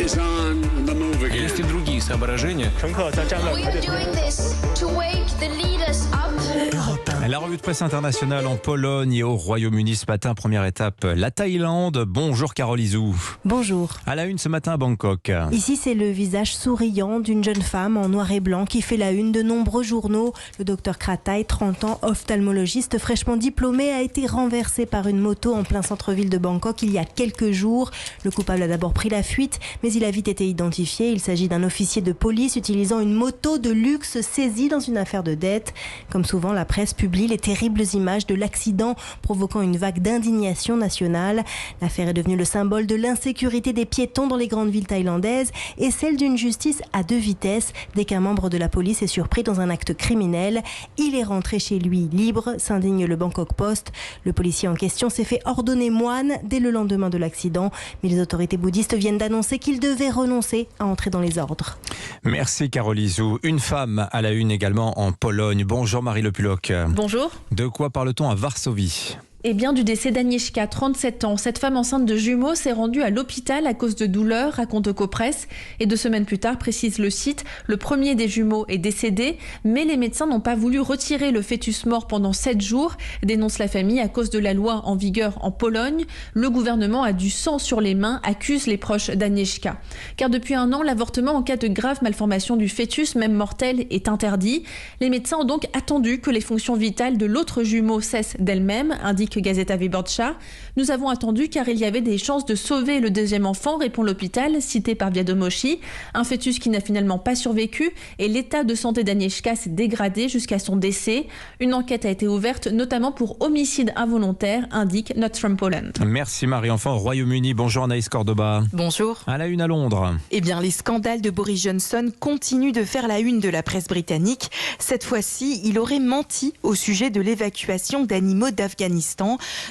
is on the move again. Есть и другие соображения. We are doing this to wake the leaders up. La revue de presse internationale en Pologne et au Royaume-Uni ce matin, première étape, la Thaïlande. Bonjour Carole Izou. Bonjour. À la une ce matin à Bangkok. Ici, c'est le visage souriant d'une jeune femme en noir et blanc qui fait la une de nombreux journaux. Le docteur Kratai, 30 ans, ophtalmologiste fraîchement diplômé, a été renversé par une moto en plein centre-ville de Bangkok il y a quelques jours. Le coupable a d'abord pris la fuite, mais il a vite été identifié. Il s'agit d'un officier de police utilisant une moto de luxe saisie dans une affaire de dette. Comme souvent, la presse publie les terribles images de l'accident, provoquant une vague d'indignation nationale. L'affaire est devenue le symbole de l'insécurité des piétons dans les grandes villes thaïlandaises et celle d'une justice à deux vitesses. Dès qu'un membre de la police est surpris dans un acte criminel, il est rentré chez lui libre, s'indigne le Bangkok Post. Le policier en question s'est fait ordonner moine dès le lendemain de l'accident, mais les autorités bouddhistes viennent d'annoncer qu'il devait renoncer à entrer dans les ordres. Merci Carole Izou. Une femme à la une également en Pologne. Bonjour Marie Le Puloc. Bonjour. De quoi parle-t-on à Varsovie ? Eh bien, du décès d'Agnieszka, 37 ans. Cette femme enceinte de jumeaux s'est rendue à l'hôpital à cause de douleurs, raconte Copresse. Et 2 semaines plus tard, précise le site, le premier des jumeaux est décédé, mais les médecins n'ont pas voulu retirer le fœtus mort pendant 7 jours, dénonce la famille à cause de la loi en vigueur en Pologne. Le gouvernement a du sang sur les mains, accuse les proches d'Agnieszka. Car depuis 1 an, l'avortement en cas de grave malformation du fœtus, même mortel, est interdit. Les médecins ont donc attendu que les fonctions vitales de l'autre jumeau cessent d'elles-mêmes, indique Gazeta Wyborcza. Nous avons attendu car il y avait des chances de sauver le deuxième enfant, répond l'hôpital, cité par Wiadomości. Un fœtus qui n'a finalement pas survécu et l'état de santé d'Agnieszka s'est dégradé jusqu'à son décès. Une enquête a été ouverte notamment pour homicide involontaire, indique Not From Poland. Merci Marie. Enfin au Royaume-Uni. Bonjour Anaïs Cordoba. Bonjour. À la une à Londres. Eh bien, les scandales de Boris Johnson continuent de faire la une de la presse britannique. Cette fois-ci, il aurait menti au sujet de l'évacuation d'animaux d'Afghanistan.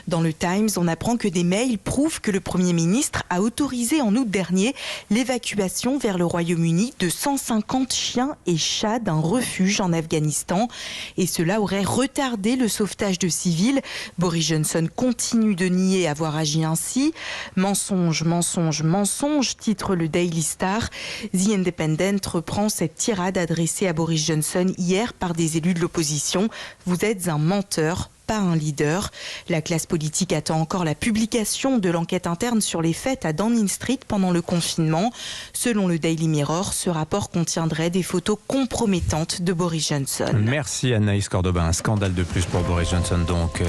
Dans le Times, on apprend que des mails prouvent que le Premier ministre a autorisé en août dernier l'évacuation vers le Royaume-Uni de 150 chiens et chats d'un refuge en Afghanistan. Et cela aurait retardé le sauvetage de civils. Boris Johnson continue de nier avoir agi ainsi. Mensonge, mensonge, mensonge, titre le Daily Star. The Independent reprend cette tirade adressée à Boris Johnson hier par des élus de l'opposition. Vous êtes un menteur, pas un leader. La classe politique attend encore la publication de l'enquête interne sur les faits à Downing Street pendant le confinement. Selon le Daily Mirror, ce rapport contiendrait des photos compromettantes de Boris Johnson. Merci Anaïs Cordoba. Un scandale de plus pour Boris Johnson donc.